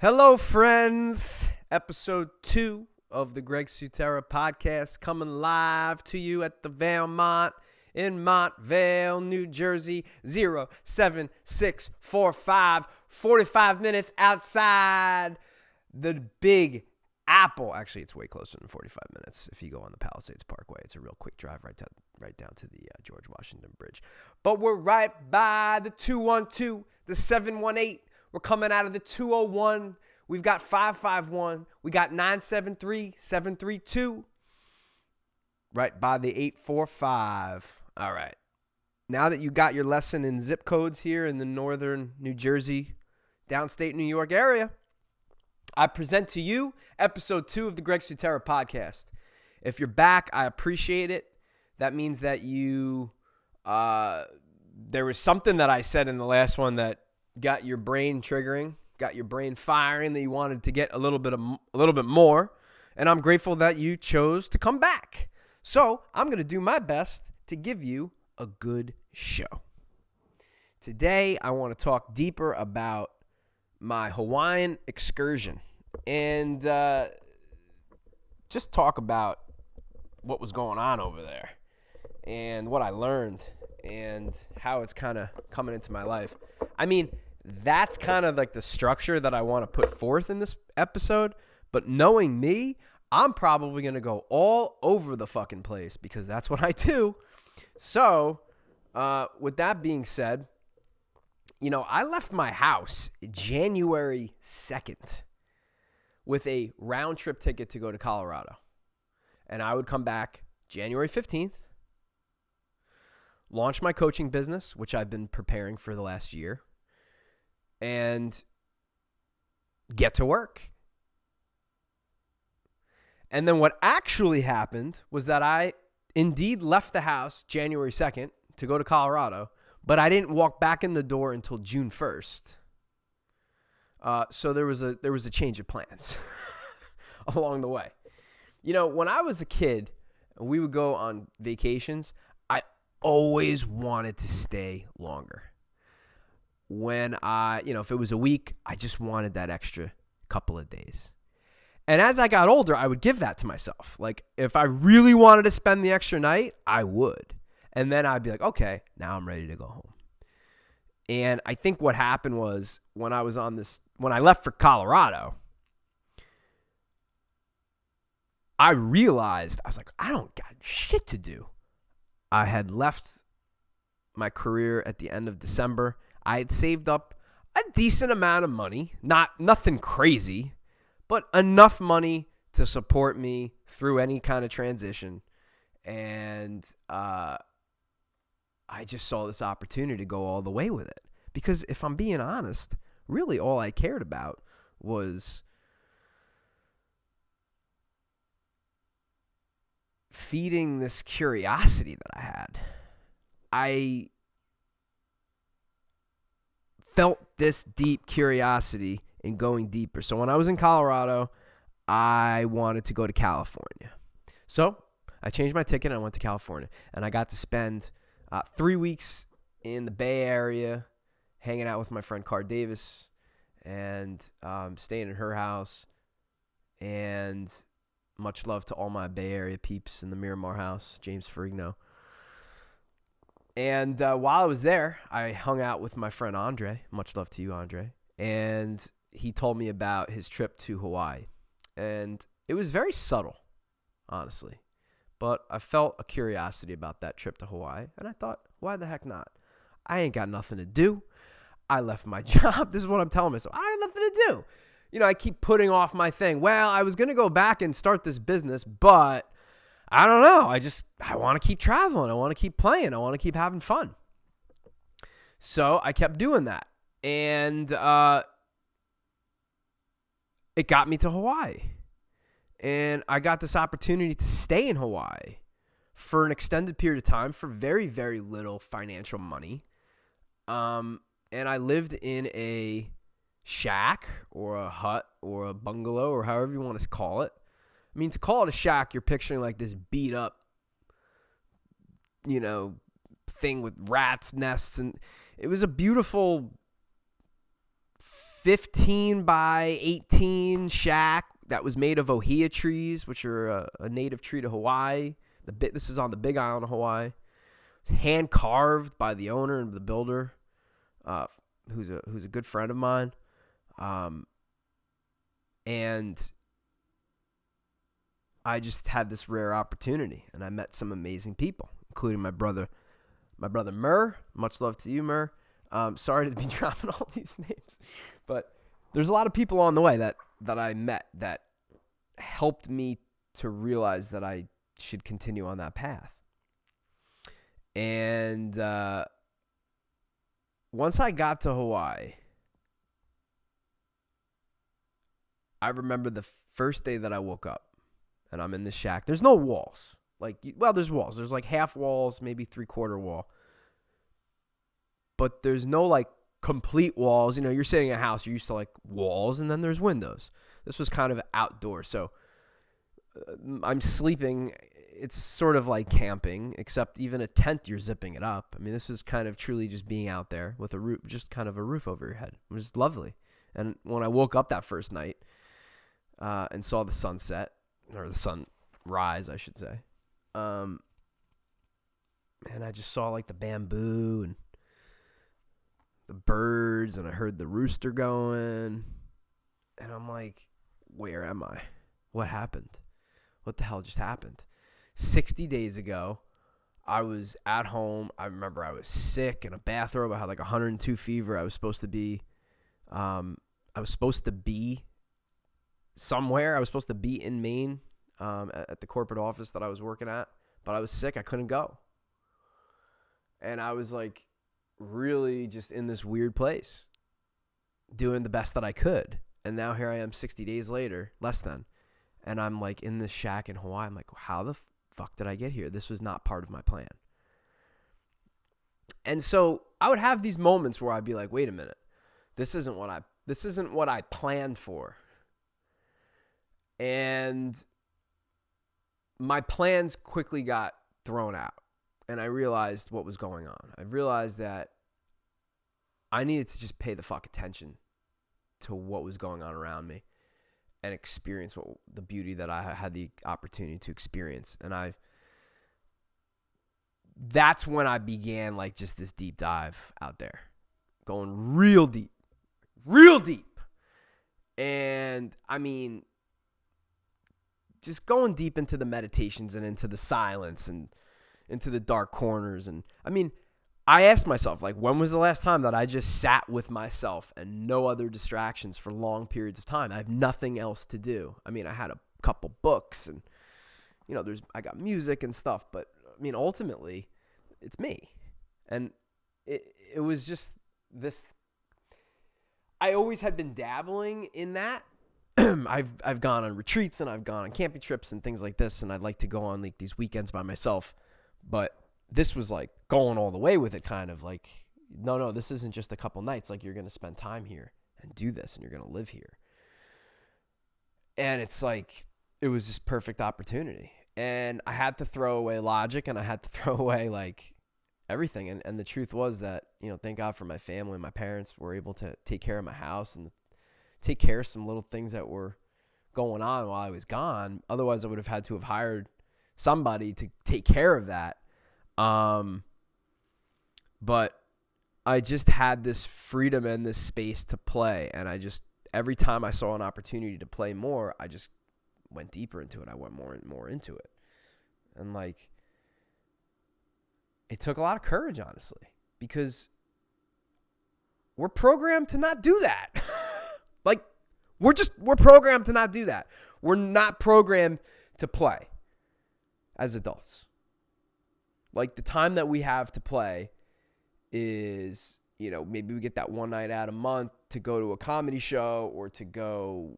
Hello, friends. Episode 2 of the Su-Tera podcast coming live to you at the Valmont in Montvale, New Jersey, 07645. 45 minutes outside the Big Apple. Actually, it's way closer than 45 minutes if you go on the Palisades Parkway. It's a real quick drive right down to the George Washington Bridge. But we're right by the 212, the 718. We're coming out of the 201. We've got 551. We got 973, 732. Right by the 845. All right. Now that you got your lesson in zip codes here in the northern New Jersey, downstate New York area, I present to you episode 2 of the Su-Tera podcast. If you're back, I appreciate it. That means that you, there was something that I said in the last one that got your brain triggering, got your brain firing, that you wanted to get a little bit more, and I'm grateful that you chose to come back. So I'm going to do my best to give you a good show. Today, I want to talk deeper about my Hawaiian excursion and just talk about what was going on over there and what I learned and how it's kind of coming into my life. I mean, that's kind of like the structure that I want to put forth in this episode. But knowing me, I'm probably going to go all over the fucking place because that's what I do. So, with that being said, I left my house January 2nd with a round trip ticket to go to Colorado. And I would come back January 15th, launch my coaching business, which I've been preparing for the last year, and get to work. And then what actually happened was that I indeed left the house January 2nd to go to Colorado, but I didn't walk back in the door until June 1st. So there was a change of plans along the way. When I was a kid, we would go on vacations. I always wanted to stay longer. When if it was a week, I just wanted that extra couple of days. And as I got older, I would give that to myself. Like, if I really wanted to spend the extra night, I would. And then I'd be like, okay, now I'm ready to go home. And I think what happened was when I left for Colorado, I realized, I was like, I don't got shit to do. I had left my career at the end of December. I had saved up a decent amount of money, nothing crazy, but enough money to support me through any kind of transition. And I just saw this opportunity to go all the way with it. Because if I'm being honest, really all I cared about was feeding this curiosity that I had. I felt this deep curiosity in going deeper. So when I was in Colorado, I wanted to go to California. So I changed my ticket and I went to California. And I got to spend 3 weeks in the Bay Area hanging out with my friend Car Davis and staying in her house. And much love to all my Bay Area peeps in the Miramar house, James Ferrigno. And while I was there, I hung out with my friend Andre. Much love to you, Andre. And he told me about his trip to Hawaii. And it was very subtle, honestly. But I felt a curiosity about that trip to Hawaii. And I thought, why the heck not? I ain't got nothing to do. I left my job. This is what I'm telling myself. I ain't nothing to do. I keep putting off my thing. Well, I was going to go back and start this business, but I don't know. I want to keep traveling. I want to keep playing. I want to keep having fun. So I kept doing that. And it got me to Hawaii. And I got this opportunity to stay in Hawaii for an extended period of time for very, very little financial money. And I lived in a shack or a hut or a bungalow or however you want to call it. I mean, to call it a shack, you're picturing like this beat up, thing with rats, nests, and it was a beautiful 15 by 18 shack that was made of ohia trees, which are a native tree to Hawaii. This is on the Big Island of Hawaii. It's hand carved by the owner and the builder, who's a good friend of mine. And I just had this rare opportunity, and I met some amazing people, including my brother Murr. Much love to you, Murr. Sorry to be dropping all these names, but there's a lot of people on the way that I met that helped me to realize that I should continue on that path. And once I got to Hawaii, I remember the first day that I woke up, and I'm in this shack. There's no walls. There's walls. There's like half walls, maybe 3/4 wall. But there's no complete walls. You're sitting in a house, you're used to walls, and then there's windows. This was kind of outdoors. So I'm sleeping. It's sort of like camping, except even a tent, you're zipping it up. I mean, this is kind of truly just being out there with a roof, just kind of a roof over your head. It was lovely. And when I woke up that first night and saw the sunset, or the sunrise, I should say, and I just saw the bamboo and the birds, and I heard the rooster going, and I'm like, where am I? What happened? What the hell just happened? 60 days ago, I was at home. I remember I was sick in a bathrobe. I had 102 fever. I was supposed to be somewhere. I was supposed to be in Maine at the corporate office that I was working at, but I was sick. I couldn't go. And I was really just in this weird place, doing the best that I could. And now here I am 60 days later, less than, and I'm in this shack in Hawaii. I'm how the fuck did I get here? This was not part of my plan. And so I would have these moments where I'd be like, wait a minute, this isn't what I planned for. And my plans quickly got thrown out, and I realized what was going on. I realized that I needed to just pay the fuck attention to what was going on around me and experience the beauty that I had the opportunity to experience. And that's when I began just this deep dive out there, going real deep. And I mean, just going deep into the meditations and into the silence and into the dark corners. And I mean, I asked myself, when was the last time that I just sat with myself and no other distractions for long periods of time? I have nothing else to do. I mean, I had a couple books and, I got music and stuff, but I mean, ultimately it's me. And it was just this, I always had been dabbling in that. I've gone on retreats and I've gone on camping trips and things like this, and I'd like to go on these weekends by myself, but this was going all the way with it, kind of no, this isn't just a couple nights. You're going to spend time here and do this, and you're going to live here. And it's it was this perfect opportunity. And I had to throw away logic, and I had to throw away everything. And the truth was that, thank God for my family. My parents were able to take care of my house and take care of some little things that were going on while I was gone. Otherwise, I would have had to have hired somebody to take care of that. But I just had this freedom and this space to play. And every time I saw an opportunity to play more, I just went deeper into it. I went more and more into it. And it took a lot of courage, honestly, because we're programmed to not do that. We're programmed to not do that. We're not programmed to play as adults. The time that we have to play is, maybe we get that one night out a month to go to a comedy show or to go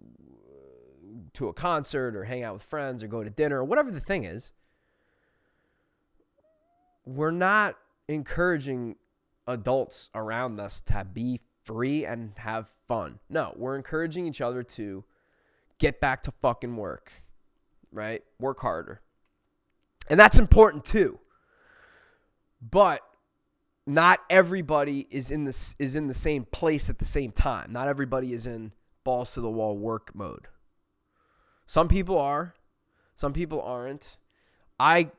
to a concert or hang out with friends or go to dinner or whatever the thing is. We're not encouraging adults around us to be free and have fun. No, we're encouraging each other to get back to fucking work, right? Work harder. And that's important too. But not everybody is in the same place at the same time. Not everybody is in balls to the wall work mode. Some people are, some people aren't. I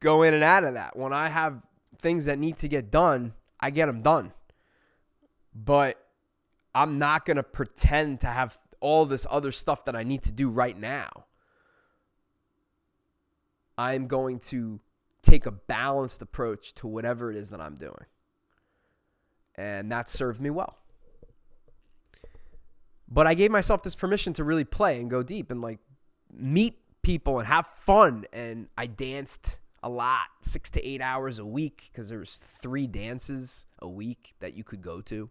go in and out of that. When I have things that need to get done, I get them done. But I'm not going to pretend to have all this other stuff that I need to do right now. I'm going to take a balanced approach to whatever it is that I'm doing. And that served me well. But I gave myself this permission to really play and go deep and like meet people and have fun. And I danced a lot, 6 to 8 hours a week, because there was 3 dances a week that you could go to.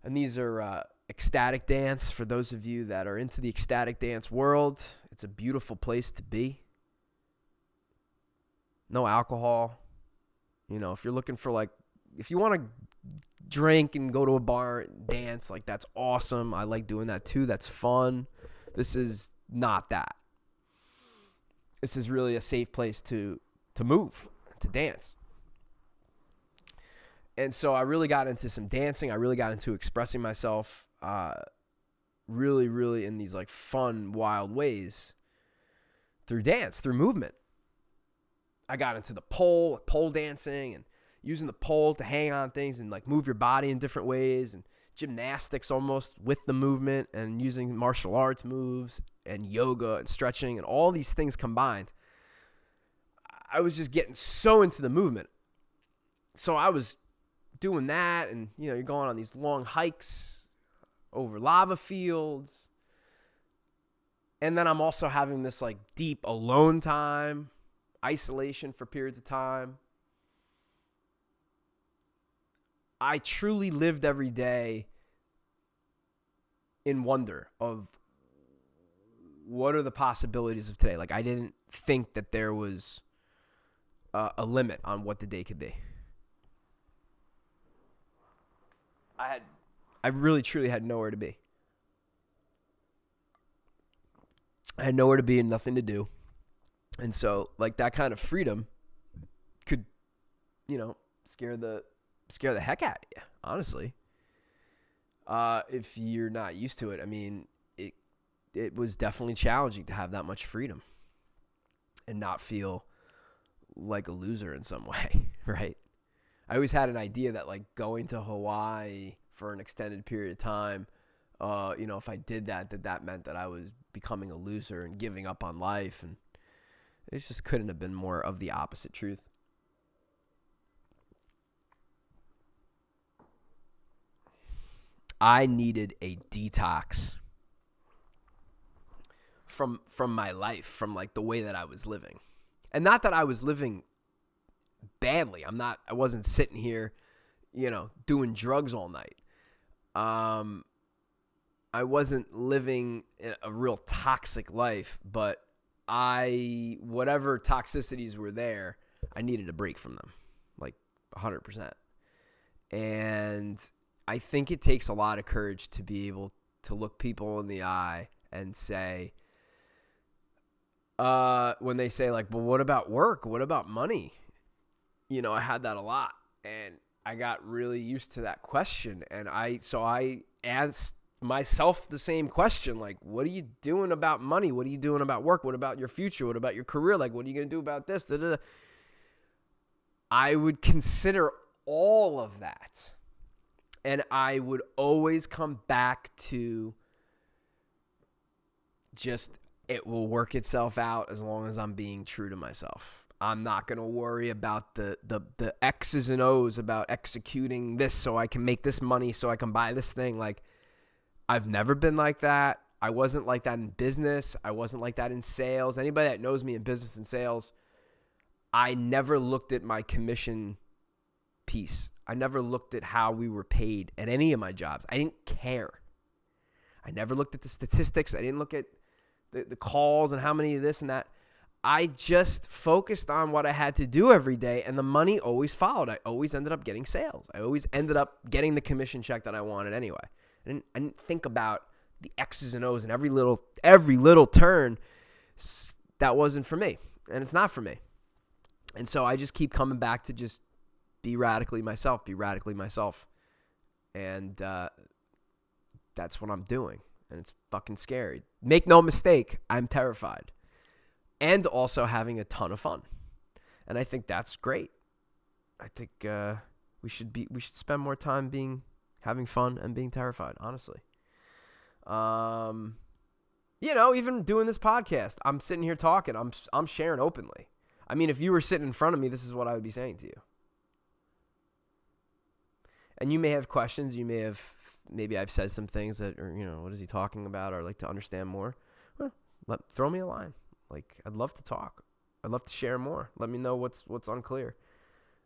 And these are ecstatic dance. For those of you that are into the ecstatic dance world, it's a beautiful place to be. No alcohol. You know, if you're looking for like, if you want to drink and go to a bar and dance, like that's awesome. I like doing that too. That's fun. This is not that. This is really a safe place to move, to dance. And so I really got into some dancing. I really got into expressing myself really, really in these like fun, wild ways through dance, through movement. I got into the pole dancing and using the pole to hang on things and like move your body in different ways, and gymnastics almost with the movement, and using martial arts moves and yoga and stretching and all these things combined. I was just getting so into the movement. So I was doing that, and you know, you're going on these long hikes over lava fields. And then I'm also having this like deep alone time, isolation for periods of time. I truly lived every day in wonder of what are the possibilities of today. Like I didn't think that there was a limit on what the day could be. I really truly had nowhere to be. I had nowhere to be and nothing to do. And so like that kind of freedom could, you know, scare the heck out of you, honestly. If you're not used to it. I mean, it was definitely challenging to have that much freedom and not feel like a loser in some way, right? I always had an idea that like going to Hawaii for an extended period of time, you know, if I did that meant that I was becoming a loser and giving up on life, and it just couldn't have been more of the opposite truth. I needed a detox from my life, from like the way that I was living. And not that I was living badly. I wasn't sitting here, you know, doing drugs all night. I wasn't living a real toxic life, but whatever toxicities were there, I needed a break from them, like 100%. And I think it takes a lot of courage to be able to look people in the eye and say, when they say like, well, what about work? What about money? You know, I had that a lot, and I got really used to that question. And I asked myself the same question, like, what are you doing about money? What are you doing about work? What about your future? What about your career? Like, what are you going to do about this? Da-da-da. I would consider all of that. And I would always come back to just, it will work itself out as long as I'm being true to myself. I'm not going to worry about the X's and O's about executing this so I can make this money, so I can buy this thing. Like, I've never been like that. I wasn't like that in business. I wasn't like that in sales. Anybody that knows me in business and sales, I never looked at my commission piece. I never looked at how we were paid at any of my jobs. I didn't care. I never looked at the statistics. I didn't look at the calls and how many of this and that. I just focused on what I had to do every day, and the money always followed. I always ended up getting sales. I always ended up getting the commission check that I wanted anyway. I didn't think about the X's and O's and every little turn. That wasn't for me, and it's not for me. And so I just keep coming back to just be radically myself, be radically myself. And that's what I'm doing. And it's fucking scary. Make no mistake, I'm terrified. And also having a ton of fun. And I think that's great. I think we should spend more time having fun and being terrified, honestly. Even doing this podcast, I'm sitting here talking, I'm sharing openly. I mean, if you were sitting in front of me, this is what I would be saying to you. And you may have questions, maybe I've said some things that are, what is he talking about, or I'd like to understand more. Well, throw me a line. Like, I'd love to talk. I'd love to share more. Let me know what's unclear.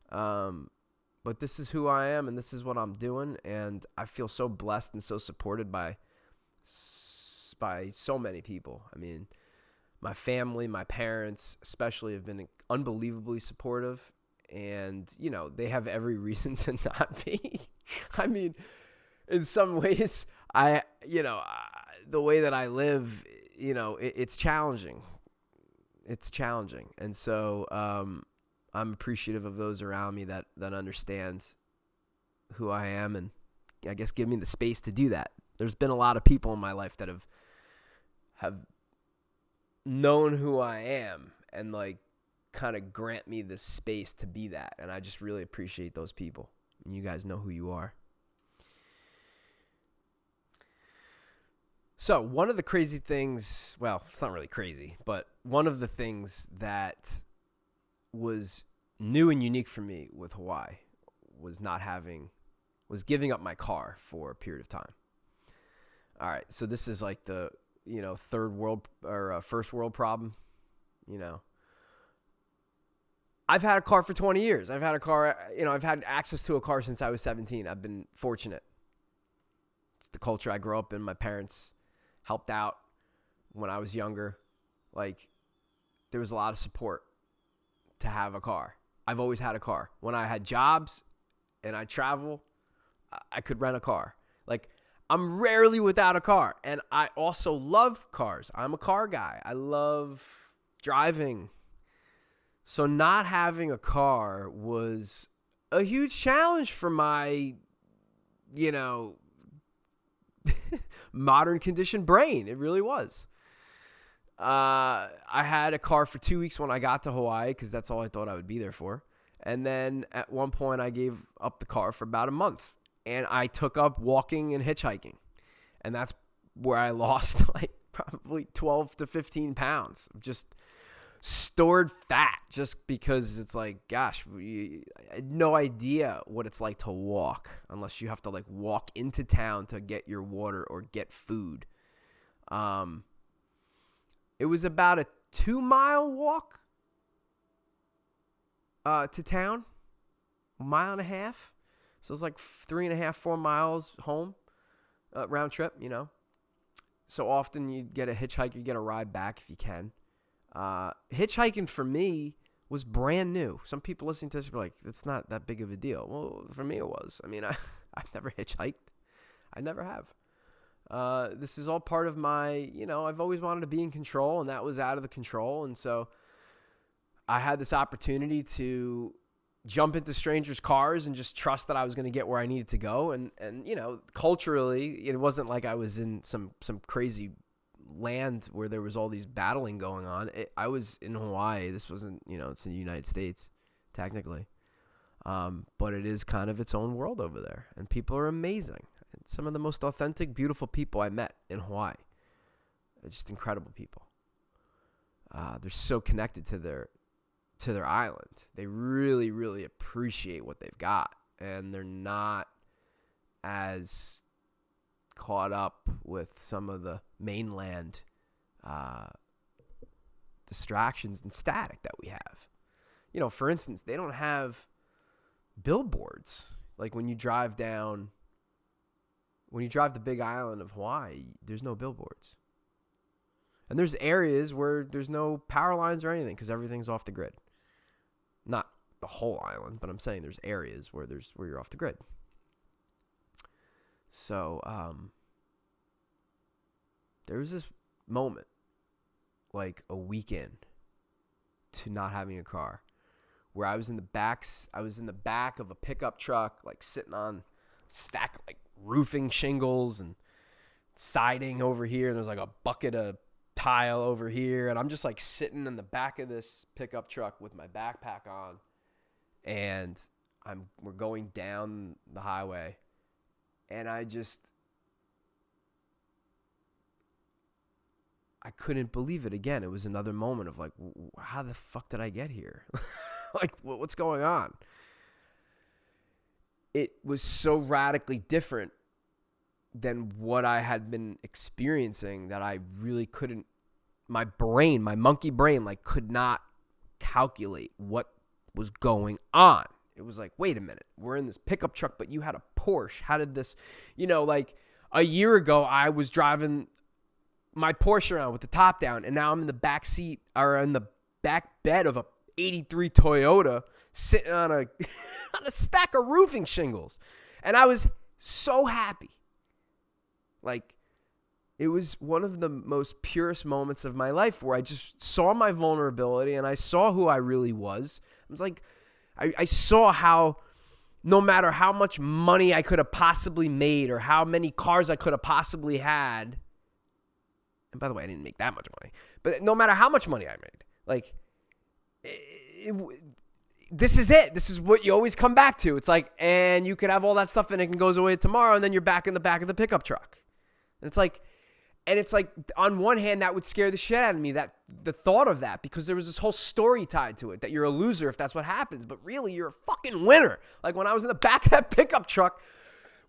But this is who I am, and this is what I'm doing, and I feel so blessed and so supported by so many people. I mean, my family, my parents especially, have been unbelievably supportive, and, they have every reason to not be. I mean, in some ways, the way that I live, it's challenging. It's challenging. And so I'm appreciative of those around me that understand who I am, and I guess give me the space to do that. There's been a lot of people in my life that have known who I am and like kind of grant me the space to be that. And I just really appreciate those people. And you guys know who you are. So one of the crazy things, well, it's not really crazy, but one of the things that was new and unique for me with Hawaii was giving up my car for a period of time. All right, so this is like the, third world or first world problem, I've had a car for 20 years. I've had a car, I've had access to a car since I was 17. I've been fortunate. It's the culture I grew up in. My parents helped out when I was younger. Like, there was a lot of support to have a car. I've always had a car. When I had jobs and I travel, I could rent a car. Like, I'm rarely without a car. And I also love cars. I'm a car guy. I love driving. So not having a car was a huge challenge for my, modern conditioned brain. It really was. I had a car for 2 weeks when I got to Hawaii because that's all I thought I would be there for. And then at one point I gave up the car for about a month. And I took up walking and hitchhiking. And that's where I lost like probably 12 to 15 pounds of just stored fat, just because it's like, gosh, I had no idea what it's like to walk unless you have to like walk into town to get your water or get food. It was about a 2-mile walk to town, 1.5 miles. So it's like 3.5, 4 miles home, round trip, So often you get a hitchhike, you get a ride back if you can. Hitchhiking for me was brand new. Some people listening to this were like, it's not that big of a deal. Well, for me it was. I mean, I've never hitchhiked. I never have. This is all part of my, I've always wanted to be in control, and that was out of the control. And so I had this opportunity to jump into strangers' cars and just trust that I was going to get where I needed to go. And culturally, it wasn't like I was in some crazy land where there was all these battling going on. I was in Hawaii. This wasn't, it's in the United States, technically. But it is kind of its own world over there. And people are amazing. Some of the most authentic, beautiful people I met in Hawaii. They're just incredible people. They're so connected to their island. They really, really appreciate what they've got. And they're not as caught up with some of the mainland distractions and static that we have. For instance, they don't have billboards. Like when you drive the big island of Hawaii, there's no billboards. And there's areas where there's no power lines or anything because everything's off the grid. Not the whole island, but I'm saying there's areas where you're off the grid. So there was this moment, like a weekend, to not having a car, where I was in the back of a pickup truck, like sitting on a stack of like roofing shingles and siding over here, and there's like a bucket of tile over here, and I'm just like sitting in the back of this pickup truck with my backpack on, and we're going down the highway, and I couldn't believe it again. It was another moment of like, how the fuck did I get here? Like, what's going on? It was so radically different than what I had been experiencing that I really couldn't, my monkey brain, like could not calculate what was going on. It was like, wait a minute, we're in this pickup truck, but you had a Porsche. How did this, like a year ago, I was driving my Porsche around with the top down, and now I'm in the back seat or in the back bed of a 83 Toyota sitting on a stack of roofing shingles. And I was so happy. Like, it was one of the most purest moments of my life where I just saw my vulnerability and I saw who I really was. I was like, I saw how no matter how much money I could have possibly made or how many cars I could have possibly had, and by the way, I didn't make that much money, but no matter how much money I made, like, this is it. This is what you always come back to. It's like, and you could have all that stuff and it can goes away tomorrow, and then you're back in the back of the pickup truck. And it's like, on one hand, that would scare the shit out of me, that the thought of that, because there was this whole story tied to it, that you're a loser if that's what happens. But really, you're a fucking winner. Like when I was in the back of that pickup truck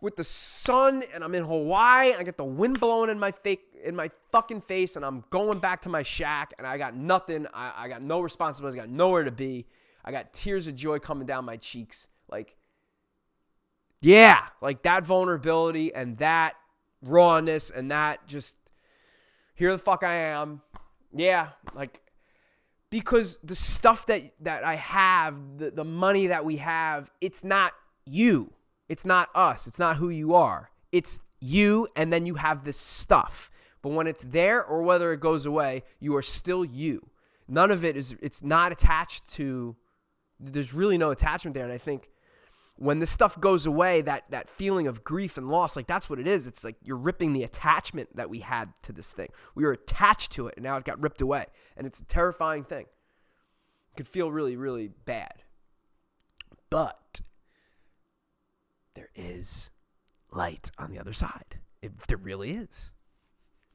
with the sun, and I'm in Hawaii, I get the wind blowing in my fucking face, and I'm going back to my shack, and I got nothing. I got no responsibility. I got nowhere to be. I got tears of joy coming down my cheeks. Like, yeah, like that vulnerability and that rawness and that just, here the fuck I am. Yeah, like, because the stuff that I have, the money that we have, it's not you. It's not us. It's not who you are. It's you, and then you have this stuff. But when it's there or whether it goes away, you are still you. None of it is, it's not attached to, there's really no attachment there. And I think when this stuff goes away, that feeling of grief and loss, like that's what it is. It's like you're ripping the attachment that we had to this thing. We were attached to it, and now it got ripped away. And it's a terrifying thing. It could feel really, really bad. But there is light on the other side. There really is.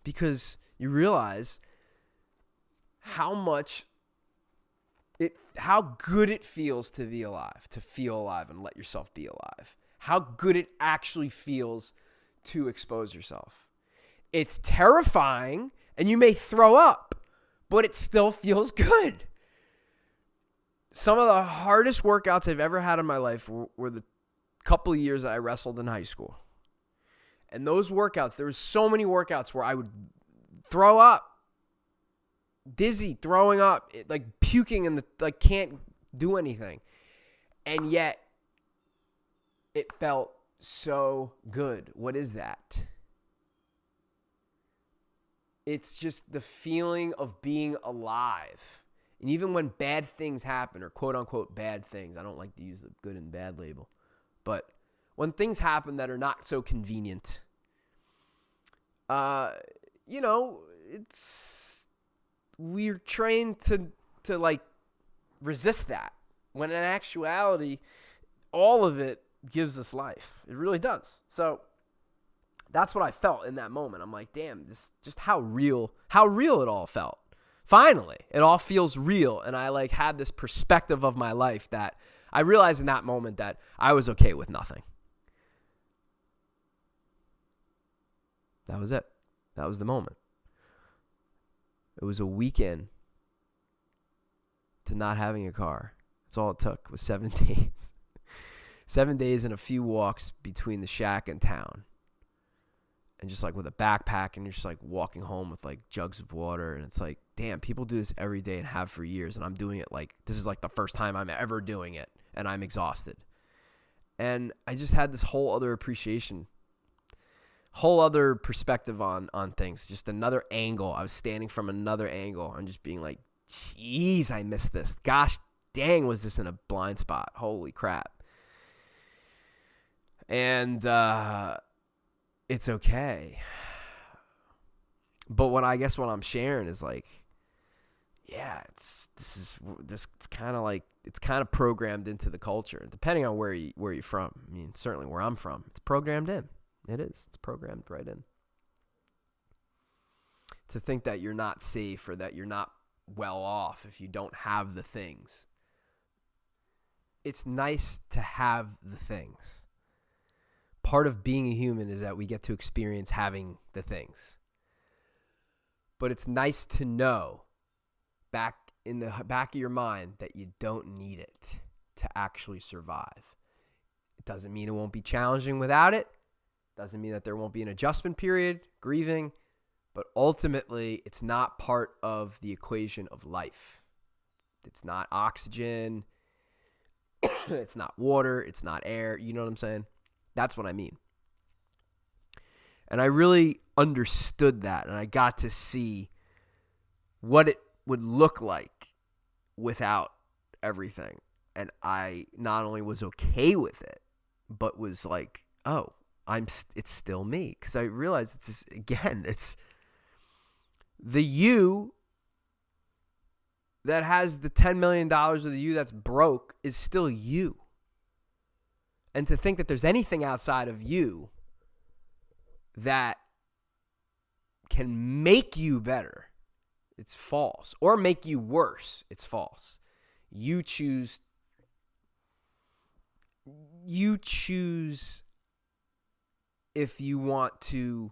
Because you realize how good it feels to be alive, to feel alive and let yourself be alive. How good it actually feels to expose yourself. It's terrifying and you may throw up, but it still feels good. Some of the hardest workouts I've ever had in my life were the couple of years that I wrestled in high school. And those workouts, there was so many workouts where I would throw up, dizzy, throwing up, like puking, and like can't do anything. And yet it felt so good. What is that? It's just the feeling of being alive. And even when bad things happen, or quote unquote bad things, I don't like to use the good and bad label, but when things happen that are not so convenient, we're trained to like resist that, when in actuality, all of it gives us life. It really does. So that's what I felt in that moment. I'm like, damn, this just how real it all felt. Finally, it all feels real. And I like had this perspective of my life that I realized in that moment that I was okay with nothing. That was it. That was the moment. It was a weekend to not having a car. That's all it took, was 7 days. 7 days and a few walks between the shack and town. And just like with a backpack, and you're just like walking home with like jugs of water. And it's like, damn, people do this every day and have for years. And I'm doing it like, this is like the first time I'm ever doing it. And I'm exhausted. And I just had this whole other appreciation, whole other perspective on things. Just another angle. I was standing from another angle and just being like, geez, I missed this. Gosh dang, was this in a blind spot? Holy crap. And it's okay. But what I'm sharing is like, yeah, it's kind of like, it's kind of programmed into the culture, depending on where you're from. I mean, certainly where I'm from, it's programmed in. It is. It's programmed right in. To think that you're not safe or that you're not well off if you don't have the things. It's nice to have the things. Part of being a human is that we get to experience having the things. But it's nice to know back in the back of your mind that you don't need it to actually survive. It doesn't mean it won't be challenging without it. Doesn't mean that there won't be an adjustment period, grieving. But ultimately, it's not part of the equation of life. It's not oxygen. It's not water. It's not air. You know what I'm saying? That's what I mean. And I really understood that. And I got to see what it would look like without everything. And I not only was okay with it, but was like, oh, it's still me. Because I realized it's the you that has the $10 million of the you that's broke is still you. And to think that there's anything outside of you that can make you better, it's false. Or make you worse, it's false. You choose if you want to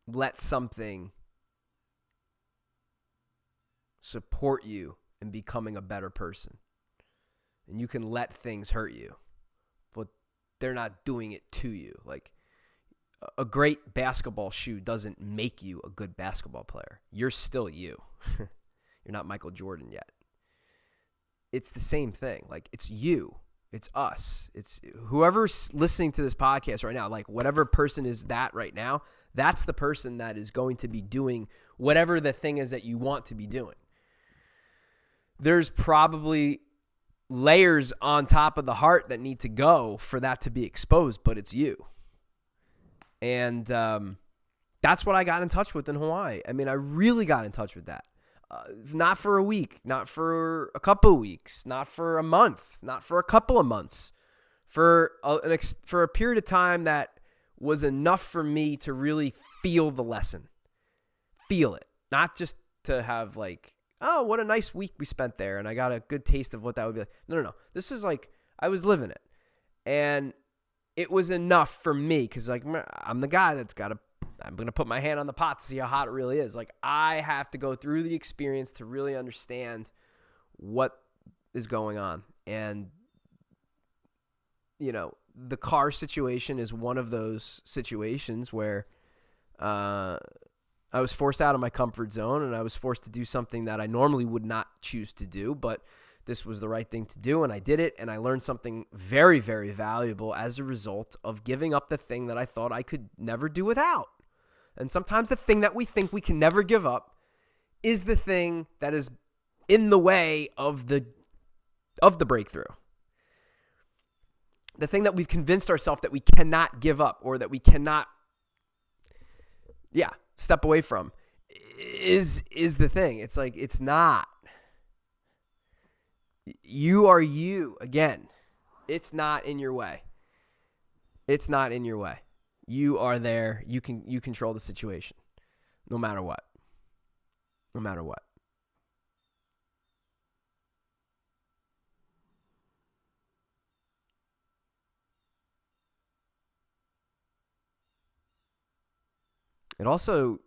let something support you in becoming a better person. And you can let things hurt you, but they're not doing it to you. Like, a great basketball shoe doesn't make you a good basketball player. You're still you. You're not Michael Jordan yet. It's the same thing. Like, it's you. It's us. It's whoever's listening to this podcast right now, like whatever person is that right now, that's the person that is going to be doing whatever the thing is that you want to be doing. There's probably layers on top of the heart that need to go for that to be exposed, but it's you. And that's what I got in touch with in Hawaii. I mean, I really got in touch with that. Not for a week, not for a couple of weeks, not for a month, not for a couple of months, for a period of time that was enough for me to really feel the lesson. Feel it. Not just to have like, oh, what a nice week we spent there and I got a good taste of what that would be like. No. This is like, I was living it. And it was enough for me because like, I'm the guy that's got to, I'm going to put my hand on the pot to see how hot it really is. Like, I have to go through the experience to really understand what is going on. And, you know, the car situation is one of those situations where I was forced out of my comfort zone and I was forced to do something that I normally would not choose to do, but this was the right thing to do, and I did it, and I learned something very, very valuable as a result of giving up the thing that I thought I could never do without. And sometimes the thing that we think we can never give up is the thing that is in the way of the breakthrough. The thing that we've convinced ourselves that we cannot give up or that we cannot, step away from is the thing. It's like, it's not. You are you. Again, it's not in your way. It's not in your way. You are there. You control the situation. No matter what. No matter what. It also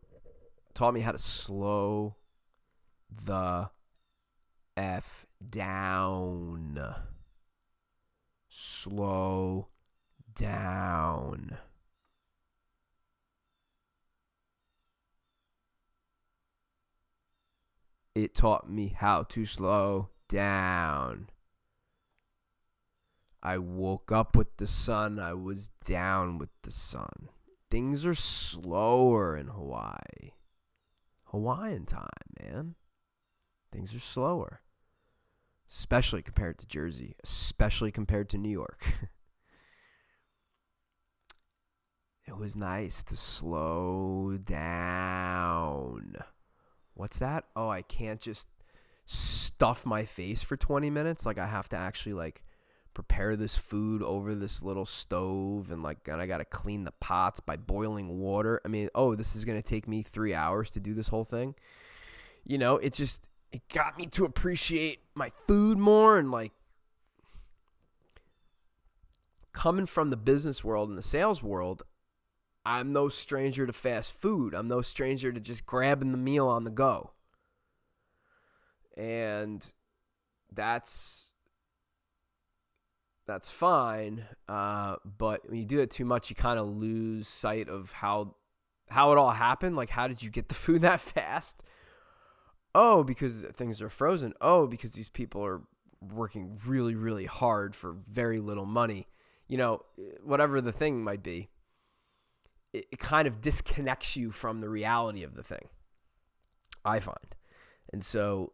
taught me how to slow the F down. Slow down. It taught me how to slow down. I woke up with the sun. I was down with the sun. Things are slower in Hawaii. Hawaiian time, man. Things are slower, especially compared to Jersey, especially compared to New York. It was nice to slow down. What's that? Oh, I can't just stuff my face for 20 minutes. Like, I have to actually, like, prepare this food over this little stove, and I got to clean the pots by boiling water. I mean, this is going to take me 3 hours to do this whole thing. You know, it got me to appreciate my food more, and, like, coming from the business world and the sales world, I'm no stranger to fast food. I'm no stranger to just grabbing the meal on the go. And that's fine. But when you do it too much, you kind of lose sight of how it all happened. Like, how did you get the food that fast? Oh, because things are frozen. Oh, because these people are working really, really hard for very little money. You know, whatever the thing might be. It kind of disconnects you from the reality of the thing, I find. And so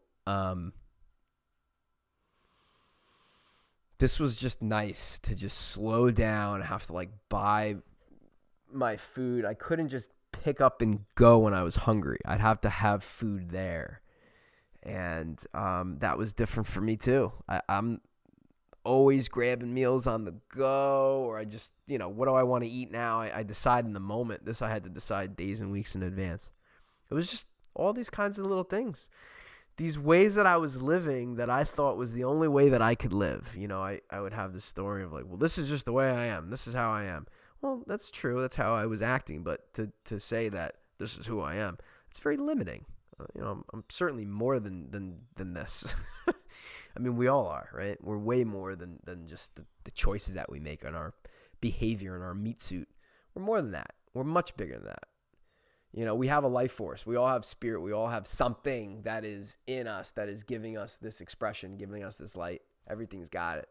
this was just nice to just slow down, have to, like, buy my food. I couldn't just pick up and go when I was hungry. I'd have to have food there. And that was different for me too. I'm always grabbing meals on the go, or I just, what do I want to eat now? I decide in the moment. This I had to decide days and weeks in advance. It was just all these kinds of little things. These ways that I was living that I thought was the only way that I could live. I would have this story of, like, well, this is just the way I am. This is how I am. Well, that's true. That's how I was acting. But to say that this is who I am, it's very limiting. I'm certainly more than this. I mean, we all are, right? We're way more than just the choices that we make on our behavior and our meat suit. We're more than that. We're much bigger than that. We have a life force. We all have spirit. We all have something that is in us that is giving us this expression, giving us this light. Everything's got it.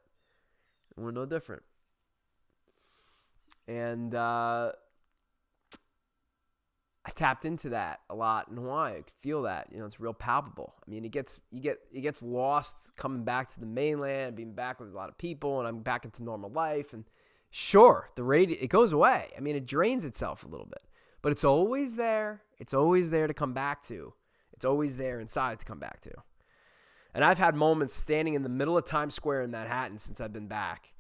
And we're no different. And I tapped into that a lot in Hawaii. I could feel that. It's real palpable. I mean, it gets lost coming back to the mainland, being back with a lot of people, and I'm back into normal life. And sure, it goes away. I mean, it drains itself a little bit, but it's always there. It's always there to come back to. It's always there inside to come back to. And I've had moments standing in the middle of Times Square in Manhattan since I've been back,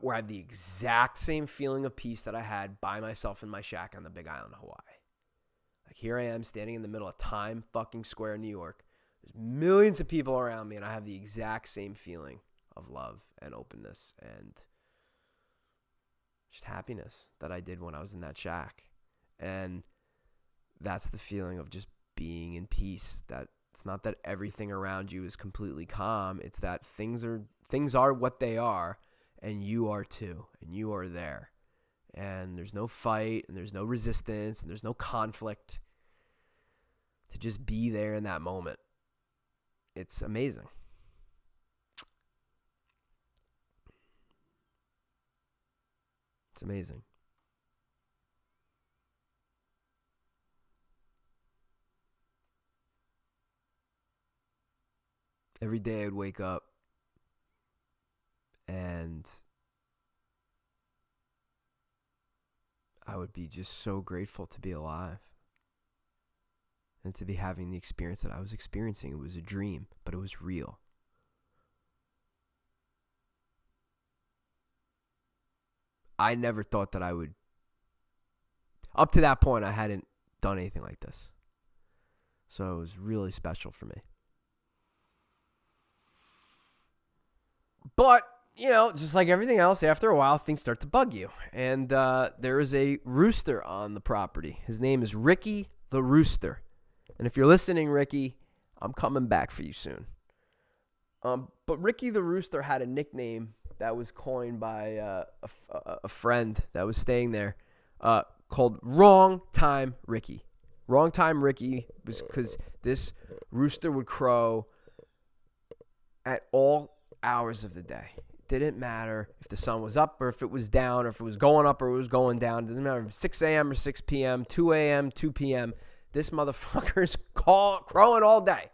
where I have the exact same feeling of peace that I had by myself in my shack on the Big Island of Hawaii. Like, here I am standing in the middle of Times fucking Square, New York. There's millions of people around me, and I have the exact same feeling of love and openness and just happiness that I did when I was in that shack. And that's the feeling of just being in peace. That it's not that everything around you is completely calm. It's that things are what they are, and you are too, and you are there. And there's no fight, and there's no resistance, and there's no conflict. To just be there in that moment. It's amazing. It's amazing. Every day I would wake up and I would be just so grateful to be alive and to be having the experience that I was experiencing. It was a dream, but it was real. I never thought that I would. Up to that point, I hadn't done anything like this. So it was really special for me. But, just like everything else, after a while, things start to bug you. And there is a rooster on the property. His name is Ricky the Rooster. And if you're listening, Ricky, I'm coming back for you soon. But Ricky the Rooster had a nickname that was coined by a friend that was staying there called Wrong Time Ricky. Wrong Time Ricky was because this rooster would crow at all hours of the day. It didn't matter if the sun was up or if it was down or if it was going up or it was going down. It doesn't matter if 6 a.m. or 6 p.m., 2 a.m., 2 p.m. This motherfucker's crowing all day.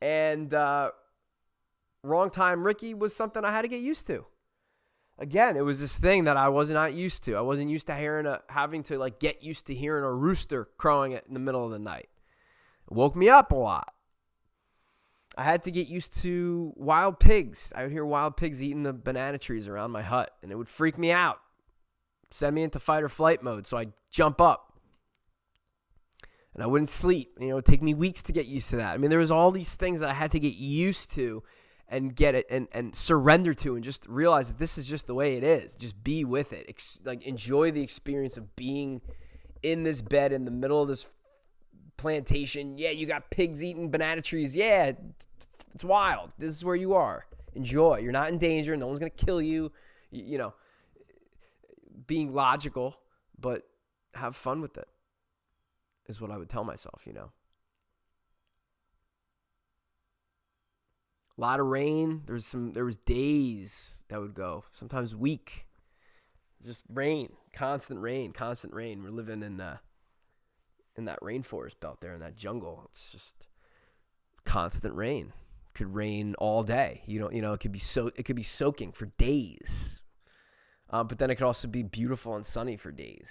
And wrong time Ricky was something I had to get used to. Again, it was this thing that I was not used to. I wasn't used to having to like get used to hearing a rooster crowing in the middle of the night. It woke me up a lot. I had to get used to wild pigs. I would hear wild pigs eating the banana trees around my hut, and it would freak me out. Send me into fight or flight mode, so I'd jump up. And I wouldn't sleep. You know, it would take me weeks to get used to that. I mean, there was all these things that I had to get used to and get it and surrender to, and just realize that this is just the way it is. Just be with it. Enjoy the experience of being in this bed in the middle of this plantation. Yeah, you got pigs eating banana trees. Yeah, it's wild. This is where you are. Enjoy. You're not in danger. No one's going to kill you. You know, being logical, but have fun with it is what I would tell myself, you know. A lot of rain. There was days that would go, sometimes week. Just rain, constant rain. We're living in that rainforest belt there in that jungle. It's just constant rain. Could rain all day. It could be soaking for days. But then it could also be beautiful and sunny for days,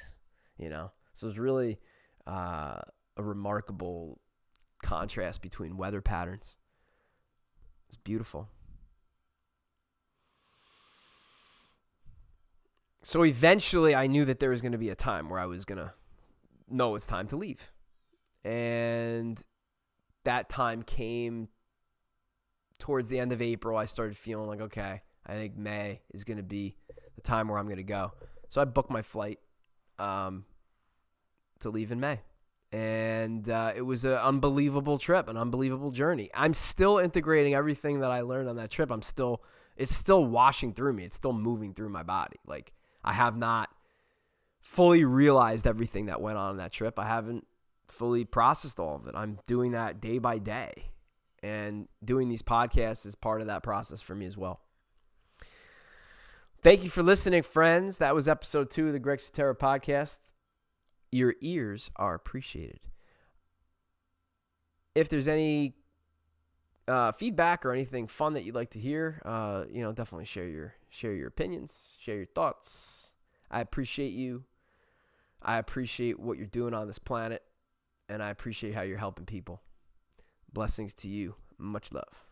you know. So it's really a remarkable contrast between weather patterns. It's beautiful. So eventually I knew that there was going to be a time where I was going to know it's time to leave. And that time came towards the end of April. I started feeling like, okay, I think May is going to be the time where I'm going to go. So I booked my flight to leave in May. And it was an unbelievable trip, an unbelievable journey. I'm still integrating everything that I learned on that trip. It's still washing through me. It's still moving through my body. Like, I have not fully realized everything that went on in that trip. I haven't fully processed all of it. I'm doing that day by day. And doing these podcasts is part of that process for me as well. Thank you for listening, friends. That was episode 2 of the Greg Su-Tera podcast. Your ears are appreciated. If there's any feedback or anything fun that you'd like to hear, definitely share your opinions, share your thoughts. I appreciate you. I appreciate what you're doing on this planet, and I appreciate how you're helping people. Blessings to you. Much love.